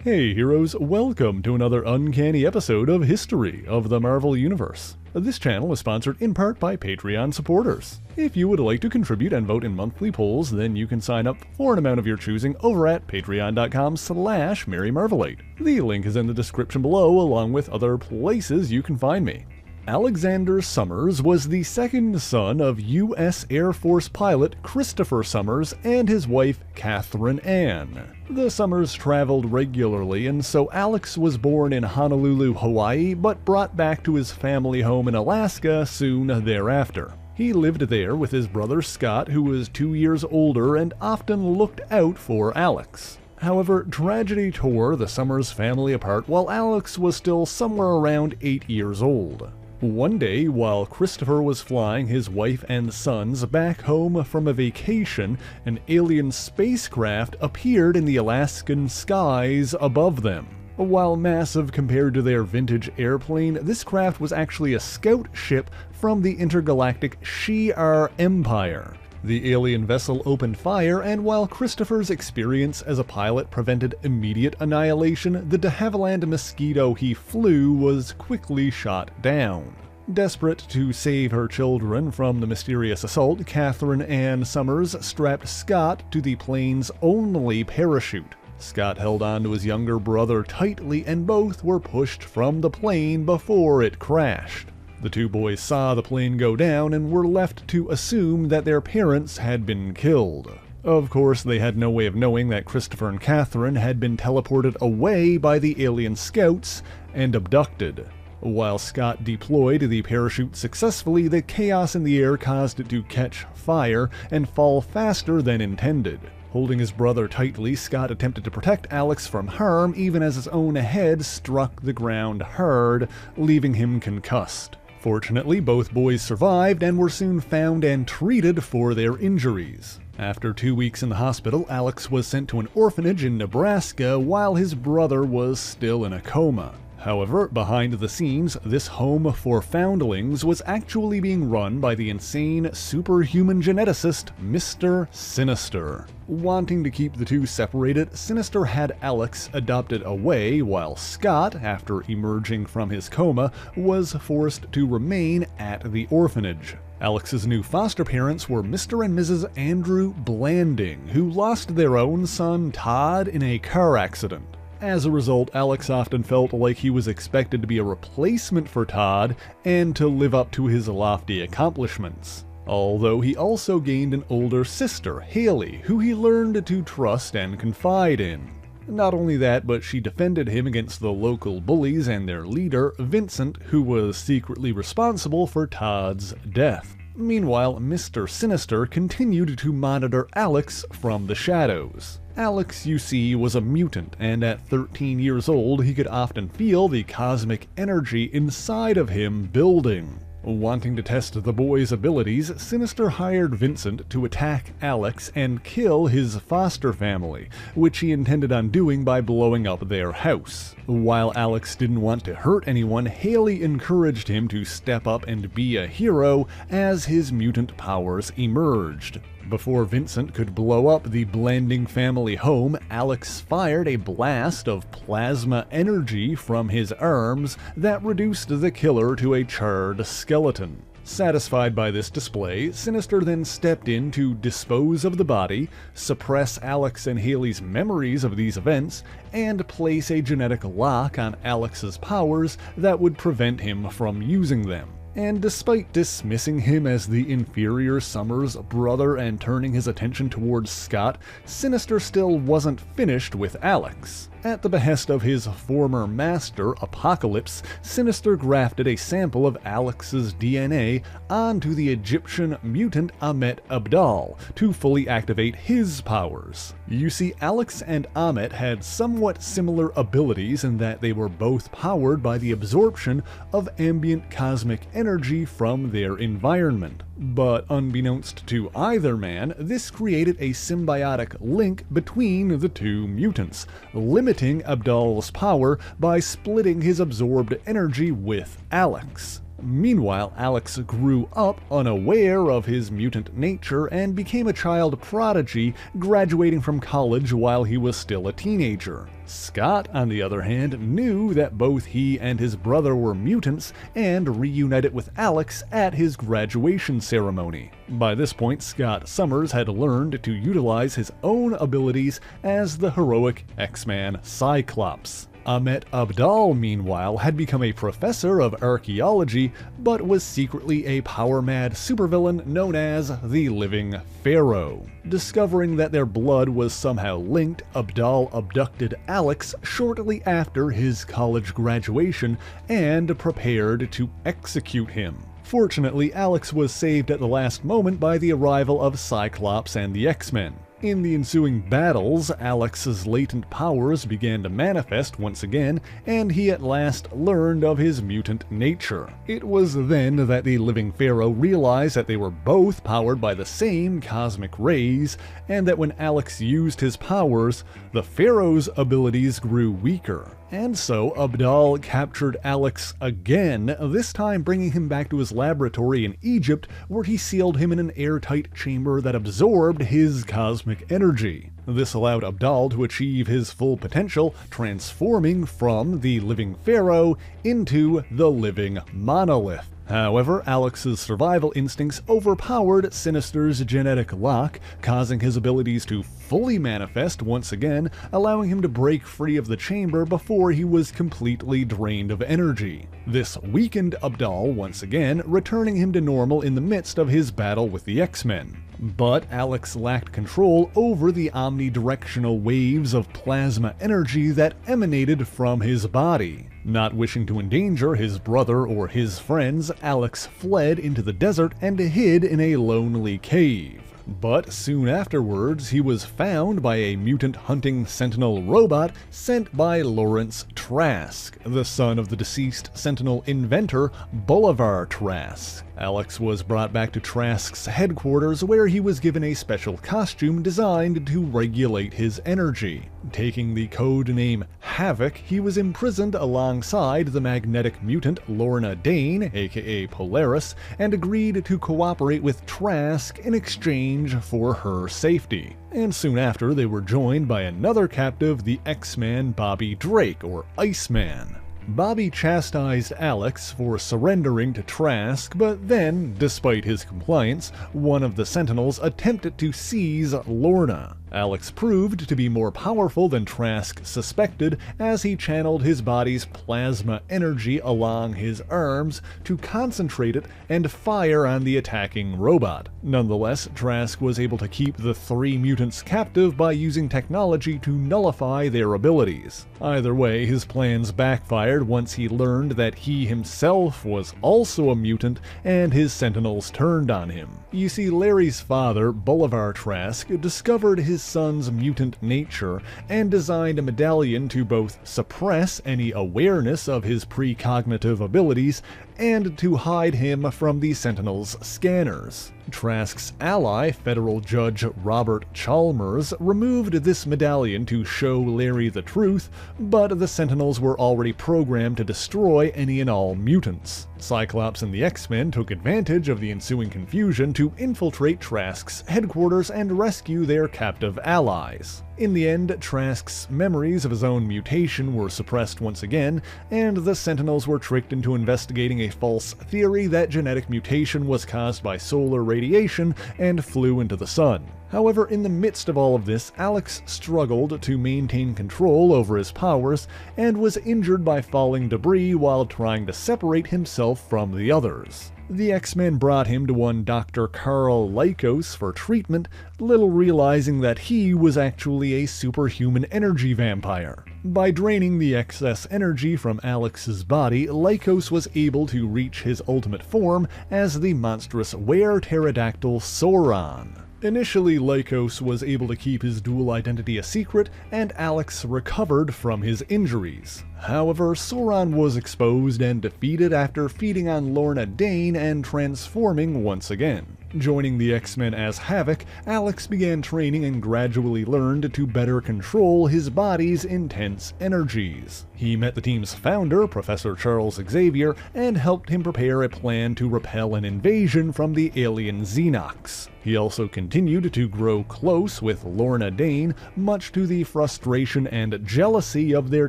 Hey heroes, welcome to another uncanny episode of History of the Marvel Universe. This channel is sponsored in part by Patreon supporters. If you would like to contribute and vote in monthly polls, then you can sign up for an amount of your choosing over at patreon.com/MaryMarvelate. The link is in the description below, along with other places you can find me. Alexander Summers was the second son of U.S. Air Force pilot Christopher Summers and his wife Catherine Ann. The Summers traveled regularly, and so Alex was born in Honolulu, Hawaii, but brought back to his family home in Alaska soon thereafter. He lived there with his brother Scott, who was 2 years older and often looked out for Alex. However, tragedy tore the Summers family apart while Alex was still somewhere around 8 years old. One day, while Christopher was flying his wife and sons back home from a vacation, an alien spacecraft appeared in the Alaskan skies above them. While massive compared to their vintage airplane, this craft was actually a scout ship from the intergalactic Shi'ar Empire. The alien vessel opened fire, and while Christopher's experience as a pilot prevented immediate annihilation, the de Havilland Mosquito he flew was quickly shot down. Desperate to save her children from the mysterious assault, Catherine Ann Summers strapped Scott to the plane's only parachute. Scott held on to his younger brother tightly, and both were pushed from the plane before it crashed. The two boys saw the plane go down and were left to assume that their parents had been killed. Of course, they had no way of knowing that Christopher and Catherine had been teleported away by the alien scouts and abducted. While Scott deployed the parachute successfully, the chaos in the air caused it to catch fire and fall faster than intended. Holding his brother tightly, Scott attempted to protect Alex from harm even as his own head struck the ground hard, leaving him concussed. Fortunately, both boys survived and were soon found and treated for their injuries. After 2 weeks in the hospital, Alex was sent to an orphanage in Nebraska while his brother was still in a coma. However, behind the scenes, this home for foundlings was actually being run by the insane superhuman geneticist Mr. Sinister. Wanting to keep the two separated, Sinister had Alex adopted away, while Scott, after emerging from his coma, was forced to remain at the orphanage. Alex's new foster parents were Mr. and Mrs. Andrew Blanding, who lost their own son Todd in a car accident. As a result, Alex often felt like he was expected to be a replacement for Todd and to live up to his lofty accomplishments. Although he also gained an older sister, Haley, who he learned to trust and confide in. Not only that, but she defended him against the local bullies and their leader, Vincent, who was secretly responsible for Todd's death. Meanwhile, Mr. Sinister continued to monitor Alex from the shadows. Alex, you see, was a mutant, and at 13 years old, he could often feel the cosmic energy inside of him building. Wanting to test the boy's abilities, Sinister hired Vincent to attack Alex and kill his foster family, which he intended on doing by blowing up their house. While Alex didn't want to hurt anyone, Haley encouraged him to step up and be a hero as his mutant powers emerged. Before Vincent could blow up the Blanding family home, Alex fired a blast of plasma energy from his arms that reduced the killer to a charred skeleton. Satisfied by this display, Sinister then stepped in to dispose of the body, suppress Alex and Haley's memories of these events, and place a genetic lock on Alex's powers that would prevent him from using them. And despite dismissing him as the inferior Summers brother and turning his attention towards Scott, Sinister still wasn't finished with Alex. At the behest of his former master, Apocalypse, Sinister grafted a sample of Alex's DNA onto the Egyptian mutant Amet Abdal to fully activate his powers. You see, Alex and Amet had somewhat similar abilities in that they were both powered by the absorption of ambient cosmic energy from their environment. But unbeknownst to either man, this created a symbiotic link between the two mutants, limiting Abdal's power by splitting his absorbed energy with Alex. Meanwhile, Alex grew up unaware of his mutant nature and became a child prodigy, graduating from college while he was still a teenager. Scott, on the other hand, knew that both he and his brother were mutants and reunited with Alex at his graduation ceremony. By this point, Scott Summers had learned to utilize his own abilities as the heroic X-Man Cyclops. Ahmet Abdal, meanwhile, had become a professor of archaeology, but was secretly a power-mad supervillain known as the Living Pharaoh. Discovering that their blood was somehow linked, Abdal abducted Alex shortly after his college graduation and prepared to execute him. Fortunately, Alex was saved at the last moment by the arrival of Cyclops and the X-Men. In the ensuing battles, Alex's latent powers began to manifest once again, and he at last learned of his mutant nature. It was then that the Living Pharaoh realized that they were both powered by the same cosmic rays, and that when Alex used his powers, the Pharaoh's abilities grew weaker. And so Abdal captured Alex again, this time bringing him back to his laboratory in Egypt, where he sealed him in an airtight chamber that absorbed his cosmic energy. This allowed Abdal to achieve his full potential, transforming from the Living Pharaoh into the Living Monolith. However, Alex's survival instincts overpowered Sinister's genetic lock, causing his abilities to fully manifest once again, allowing him to break free of the chamber before he was completely drained of energy. This weakened Abdal once again, returning him to normal in the midst of his battle with the X-Men. But Alex lacked control over the omnidirectional waves of plasma energy that emanated from his body. Not wishing to endanger his brother or his friends, Alex fled into the desert and hid in a lonely cave. But soon afterwards, he was found by a mutant-hunting Sentinel robot sent by Lawrence Trask, the son of the deceased Sentinel inventor Bolivar Trask. Alex was brought back to Trask's headquarters, where he was given a special costume designed to regulate his energy. Taking the code name Havok, he was imprisoned alongside the magnetic mutant Lorna Dane, aka Polaris, and agreed to cooperate with Trask in exchange for her safety. And soon after, they were joined by another captive, the X-Man Bobby Drake, or Iceman. Bobby chastised Alex for surrendering to Trask, but then, despite his compliance, one of the Sentinels attempted to seize Lorna. Alex proved to be more powerful than Trask suspected, as he channeled his body's plasma energy along his arms to concentrate it and fire on the attacking robot. Nonetheless, Trask was able to keep the three mutants captive by using technology to nullify their abilities. Either way, his plans backfired once he learned that he himself was also a mutant and his Sentinels turned on him. You see, Larry's father, Bolivar Trask, discovered his son's mutant nature and designed a medallion to both suppress any awareness of his precognitive abilities and to hide him from the Sentinels' scanners. Trask's ally, federal judge Robert Chalmers, removed this medallion to show Larry the truth, but the Sentinels were already programmed to destroy any and all mutants. Cyclops and the X-Men took advantage of the ensuing confusion to infiltrate Trask's headquarters and rescue their captive allies. In the end, Trask's memories of his own mutation were suppressed once again, and the Sentinels were tricked into investigating a false theory that genetic mutation was caused by solar radiation and flew into the sun. However, in the midst of all of this, Alex struggled to maintain control over his powers and was injured by falling debris while trying to separate himself from the others. The X-Men brought him to one Dr. Karl Lykos for treatment, little realizing that he was actually a superhuman energy vampire. By draining the excess energy from Alex's body, Lykos was able to reach his ultimate form as the monstrous were-pterodactyl Sauron. Initially, Lykos was able to keep his dual identity a secret, and Alex recovered from his injuries. However, Sauron was exposed and defeated after feeding on Lorna Dane and transforming once again. Joining the X-Men as Havok, Alex began training and gradually learned to better control his body's intense energies. He met the team's founder, Professor Charles Xavier, and helped him prepare a plan to repel an invasion from the alien Xenox. He also continued to grow close with Lorna Dane, much to the frustration and jealousy of their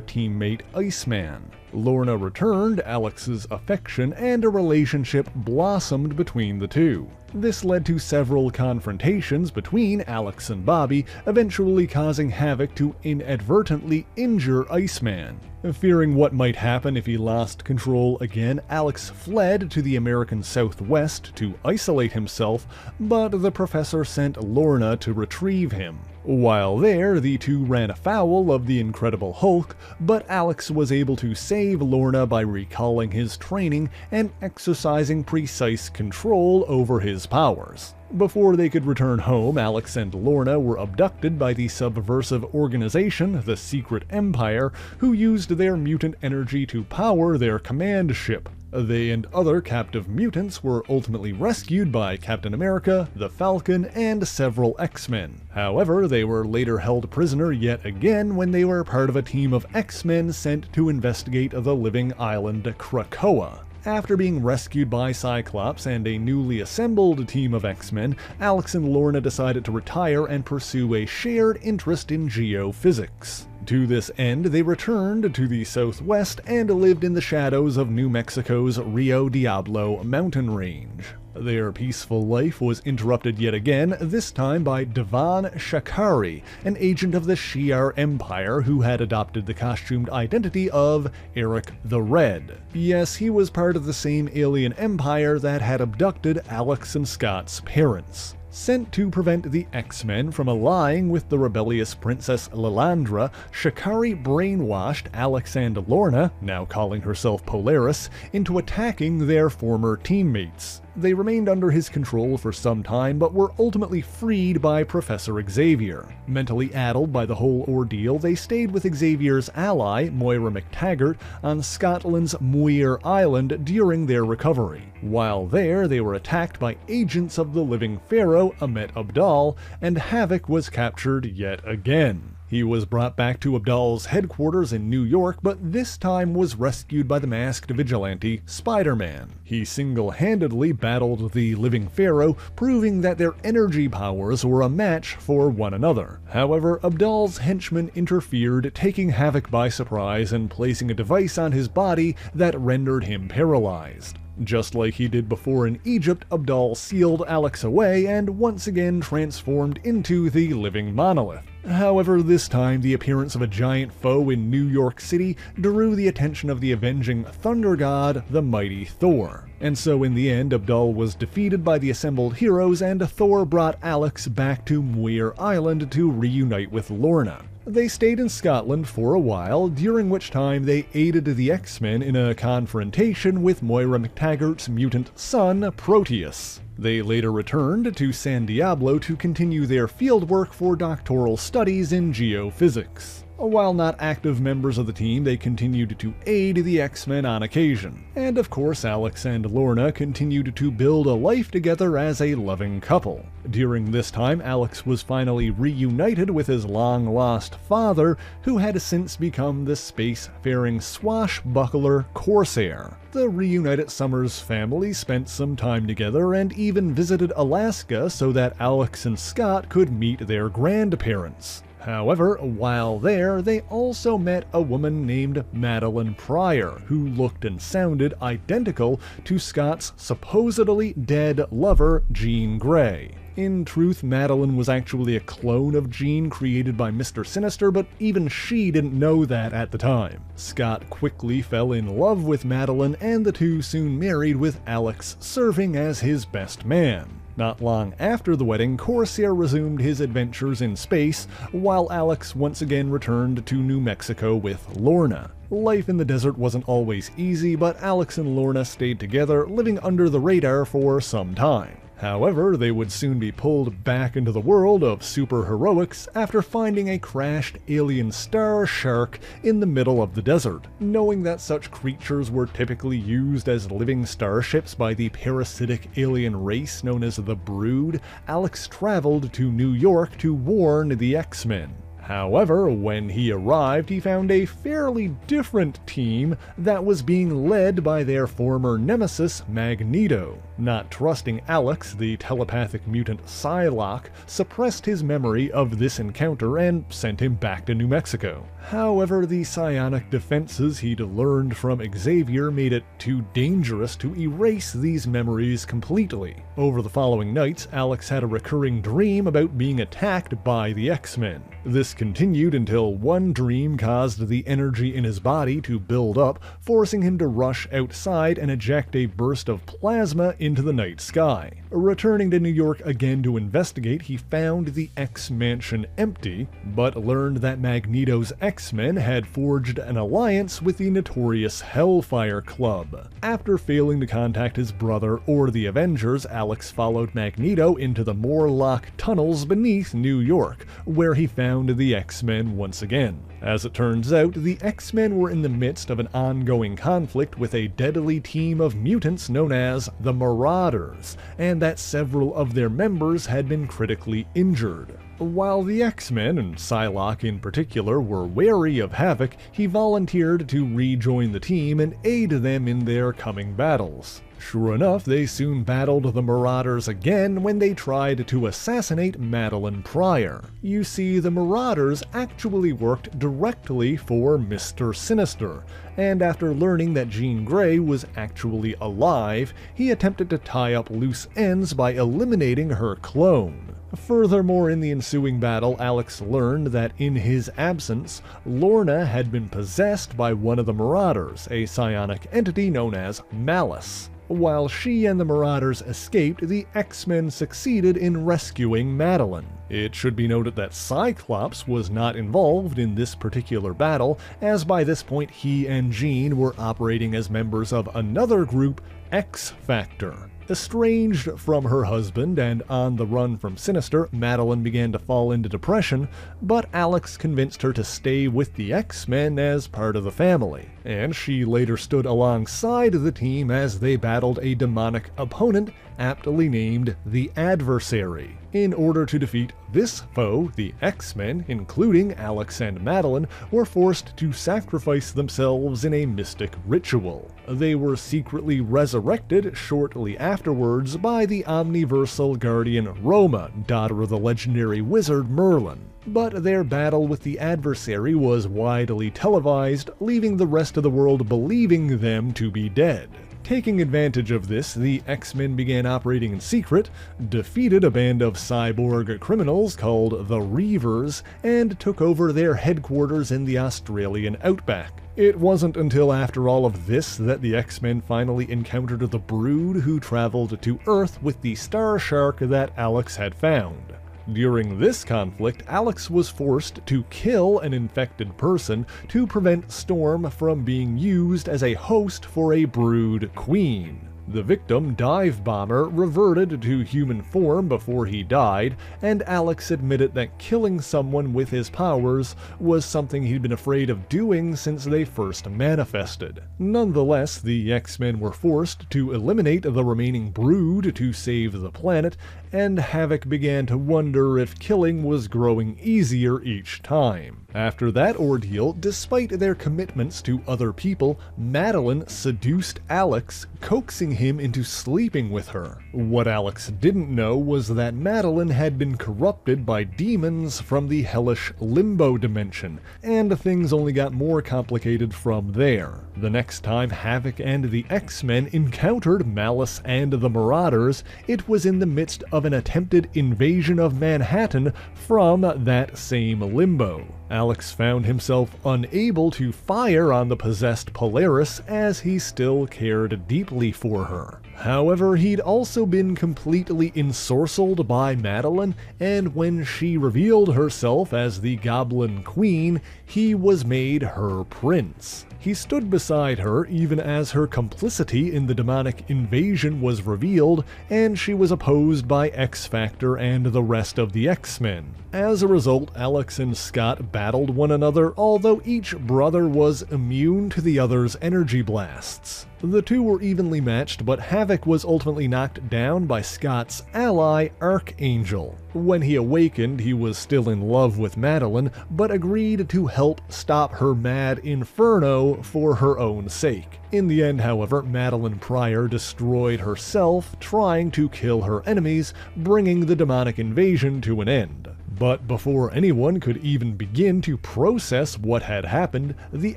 teammate Iceman. Lorna returned Alex's affection, and a relationship blossomed between the two. This led to several confrontations between Alex and Bobby, eventually causing Havok to inadvertently injure Iceman. Fearing what might happen if he lost control again, Alex fled to the American Southwest to isolate himself, but the professor sent Lorna to retrieve him. While there, the two ran afoul of the Incredible Hulk, but Alex was able to save Lorna by recalling his training and exercising precise control over his powers. Before they could return home, Alex and Lorna were abducted by the subversive organization, the Secret Empire, who used their mutant energy to power their command ship. They and other captive mutants were ultimately rescued by Captain America, the Falcon, and several X-Men. However, they were later held prisoner yet again when they were part of a team of X-Men sent to investigate the living island Krakoa. After being rescued by Cyclops and a newly assembled team of X-Men, Alex and Lorna decided to retire and pursue a shared interest in geophysics. To this end, they returned to the Southwest and lived in the shadows of New Mexico's Rio Diablo mountain range. Their peaceful life was interrupted yet again, this time by Devon Shakari, an agent of the Shi'ar Empire who had adopted the costumed identity of Eric the Red. Yes, he was part of the same alien empire that had abducted Alex and Scott's parents. Sent to prevent the X-Men from allying with the rebellious Princess Lilandra, Shakari brainwashed Alex and Lorna, now calling herself Polaris, into attacking their former teammates. They remained under his control for some time, but were ultimately freed by Professor Xavier. Mentally addled by the whole ordeal, they stayed with Xavier's ally, Moira McTaggart, on Scotland's Muir Island during their recovery. While there, they were attacked by agents of the Living Pharaoh, Ahmet Abdal, and Havok was captured yet again. He was brought back to Abdal's headquarters in New York, but this time was rescued by the masked vigilante Spider-Man. He single-handedly battled the Living Pharaoh, proving that their energy powers were a match for one another. However, Abdal's henchmen interfered, taking Havok by surprise and placing a device on his body that rendered him paralyzed. Just like he did before in Egypt, Abdal sealed Alex away and once again transformed into the living monolith. However, this time the appearance of a giant foe in New York City drew the attention of the avenging thunder god, the mighty Thor. And so in the end, Abdal was defeated by the assembled heroes, and Thor brought Alex back to Muir Island to reunite with Lorna. They stayed in Scotland for a while, during which time they aided the X-Men in a confrontation with Moira McTaggart's mutant son, Proteus. They later returned to San Diablo to continue their fieldwork for doctoral studies in geophysics. While not active members of the team, they continued to aid the X-Men on occasion. And of course, Alex and Lorna continued to build a life together as a loving couple. During this time, Alex was finally reunited with his long-lost father, who had since become the space-faring swashbuckler Corsair. The reunited Summers family spent some time together and even visited Alaska so that Alex and Scott could meet their grandparents. However, while there, they also met a woman named Madeline Pryor, who looked and sounded identical to Scott's supposedly dead lover, Jean Grey. In truth, Madeline was actually a clone of Jean created by Mr. Sinister, but even she didn't know that at the time. Scott quickly fell in love with Madeline, and the two soon married, with Alex serving as his best man. Not long after the wedding, Corsair resumed his adventures in space, while Alex once again returned to New Mexico with Lorna. Life in the desert wasn't always easy, but Alex and Lorna stayed together, living under the radar for some time. However, they would soon be pulled back into the world of superheroics after finding a crashed alien star shark in the middle of the desert. Knowing that such creatures were typically used as living starships by the parasitic alien race known as the Brood, Alex traveled to New York to warn the X-Men. However, when he arrived, he found a fairly different team that was being led by their former nemesis, Magneto. Not trusting Alex, the telepathic mutant Psylocke suppressed his memory of this encounter and sent him back to New Mexico. However, the psionic defenses he'd learned from Xavier made it too dangerous to erase these memories completely. Over the following nights, Alex had a recurring dream about being attacked by the X-Men. This continued until one dream caused the energy in his body to build up, forcing him to rush outside and eject a burst of plasma into the night sky. Returning to New York again to investigate, he found the X-Mansion empty, but learned that Magneto's X-Men had forged an alliance with the notorious Hellfire Club. After failing to contact his brother or the Avengers, Alex followed Magneto into the Morlock tunnels beneath New York, where he found the X-Men once again. As it turns out, the X-Men were in the midst of an ongoing conflict with a deadly team of mutants known as the Marauders, and that several of their members had been critically injured. While the X-Men, and Psylocke in particular, were wary of Havok, he volunteered to rejoin the team and aid them in their coming battles. Sure enough, they soon battled the Marauders again when they tried to assassinate Madeline Pryor. You see, the Marauders actually worked directly for Mr. Sinister, and after learning that Jean Grey was actually alive, he attempted to tie up loose ends by eliminating her clone. Furthermore, in the ensuing battle, Alex learned that in his absence, Lorna had been possessed by one of the Marauders, a psionic entity known as Malice. While she and the Marauders escaped, the X-Men succeeded in rescuing Madeline. It should be noted that Cyclops was not involved in this particular battle, as by this point he and Jean were operating as members of another group, X-Factor. Estranged from her husband and on the run from Sinister, Madeline began to fall into depression, but Alex convinced her to stay with the X-Men as part of the family, and she later stood alongside the team as they battled a demonic opponent aptly named the Adversary. In order to defeat this foe, the X-Men, including Alex and Madeline, were forced to sacrifice themselves in a mystic ritual. They were secretly resurrected shortly afterwards by the omniversal guardian Roma, daughter of the legendary wizard Merlin. But their battle with the Adversary was widely televised, leaving the rest of the world believing them to be dead. Taking advantage of this, the X-Men began operating in secret, defeated a band of cyborg criminals called the Reavers, and took over their headquarters in the Australian outback. It wasn't until after all of this that the X-Men finally encountered the Brood, who traveled to Earth with the Star Shark that Alex had found. During this conflict, Alex was forced to kill an infected person to prevent Storm from being used as a host for a Brood queen. The victim, Dive Bomber, reverted to human form before he died, and Alex admitted that killing someone with his powers was something he'd been afraid of doing since they first manifested. Nonetheless, the X-Men were forced to eliminate the remaining Brood to save the planet, and Havok began to wonder if killing was growing easier each time. After that ordeal, despite their commitments to other people, Madeline seduced Alex, coaxing him into sleeping with her. What Alex didn't know was that Madeline had been corrupted by demons from the hellish limbo dimension, and things only got more complicated from there. The next time Havok and the X-Men encountered Malice and the Marauders, it was in the midst of an attempted invasion of Manhattan from that same limbo. Alex found himself unable to fire on the possessed Polaris as he still cared deeply for her. However, he'd also been completely ensorcelled by Madeline, and when she revealed herself as the Goblin Queen, he was made her prince. He stood beside her even as her complicity in the demonic invasion was revealed, and she was opposed by X-Factor and the rest of the X-Men. As a result, Alex and Scott battled one another, although each brother was immune to the other's energy blasts. The two were evenly matched, but Havok was ultimately knocked down by Scott's ally, Archangel. When he awakened, he was still in love with Madeline, but agreed to help stop her mad Inferno for her own sake. In the end, however, Madeline Pryor destroyed herself, trying to kill her enemies, bringing the demonic invasion to an end. But before anyone could even begin to process what had happened, the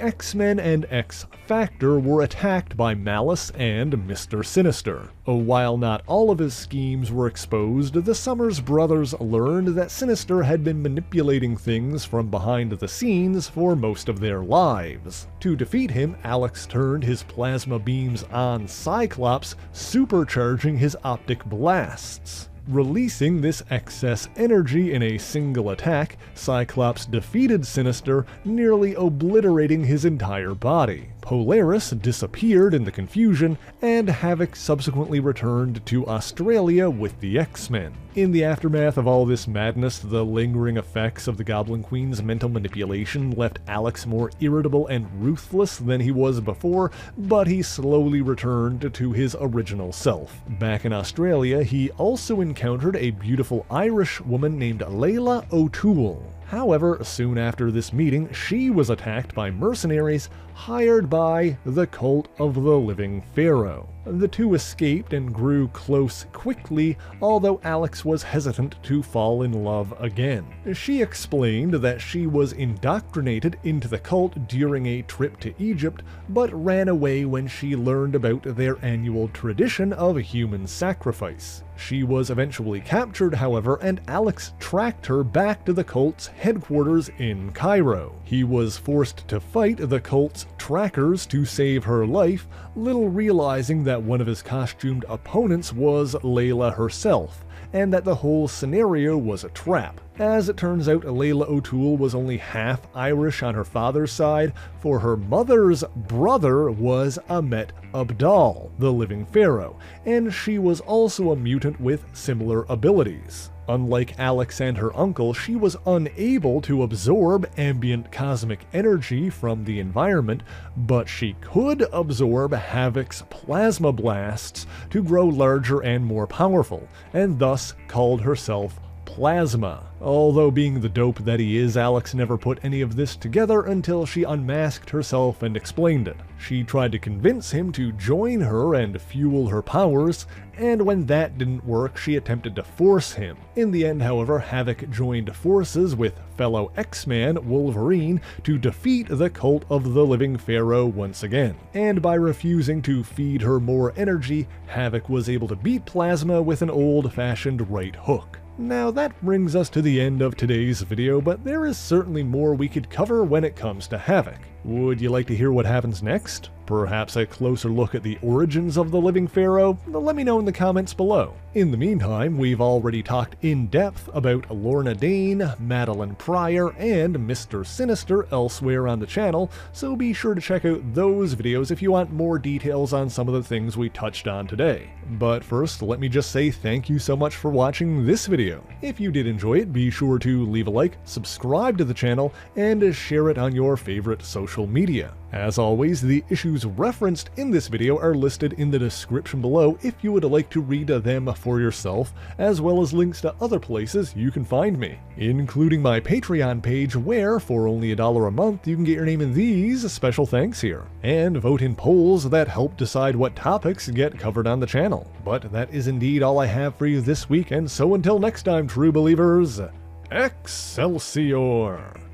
X-Men and X-Factor were attacked by Malice and Mr. Sinister. While not all of his schemes were exposed, the Summers brothers learned that Sinister had been manipulating things from behind the scenes for most of their lives. To defeat him, Alex turned his plasma beams on Cyclops, supercharging his optic blasts. Releasing this excess energy in a single attack, Cyclops defeated Sinister, nearly obliterating his entire body. Polaris disappeared in the confusion, and Havok subsequently returned to Australia with the X-Men. In the aftermath of all this madness, the lingering effects of the Goblin Queen's mental manipulation left Alex more irritable and ruthless than he was before, but he slowly returned to his original self. Back in Australia, he also encountered a beautiful Irish woman named Layla O'Toole. However, soon after this meeting, she was attacked by mercenaries hired by the cult of the Living Pharaoh. The two escaped and grew close quickly, although Alex was hesitant to fall in love again. She explained that she was indoctrinated into the cult during a trip to Egypt, but ran away when she learned about their annual tradition of human sacrifice. She was eventually captured, however, and Alex tracked her back to the cult's headquarters in Cairo. He was forced to fight the cult's trackers to save her life, little realizing that one of his costumed opponents was Layla herself, and that the whole scenario was a trap. As it turns out, Layla O'Toole was only half Irish on her father's side, for her mother's brother was Ahmet Abdal, the Living Pharaoh, and she was also a mutant with similar abilities. Unlike Alex and her uncle, she was unable to absorb ambient cosmic energy from the environment, but she could absorb Havok's plasma blasts to grow larger and more powerful, and thus called herself Plasma. Although being the dope that he is, Alex never put any of this together until she unmasked herself and explained it. She tried to convince him to join her and fuel her powers, and when that didn't work, she attempted to force him. In the end, however, Havok joined forces with fellow X-Man Wolverine to defeat the cult of the Living Pharaoh once again. And by refusing to feed her more energy, Havok was able to beat Plasma with an old-fashioned right hook. Now that brings us to the end of today's video, but there is certainly more we could cover when it comes to Havok. Would you like to hear what happens next? Perhaps a closer look at the origins of the Living Pharaoh? Let me know in the comments below. In the meantime, we've already talked in depth about Lorna Dane, Madeline Pryor, and Mr. Sinister elsewhere on the channel, so be sure to check out those videos if you want more details on some of the things we touched on today. But first, let me just say thank you so much for watching this video. If you did enjoy it, be sure to leave a like, subscribe to the channel, and share it on your favorite social media. As always, the issues referenced in this video are listed in the description below if you would like to read them for yourself, as well as links to other places you can find me, including my Patreon page where, for only $1 a month, you can get your name in these special thanks here, and vote in polls that help decide what topics get covered on the channel. But that is indeed all I have for you this week, and so until next time, true believers, Excelsior!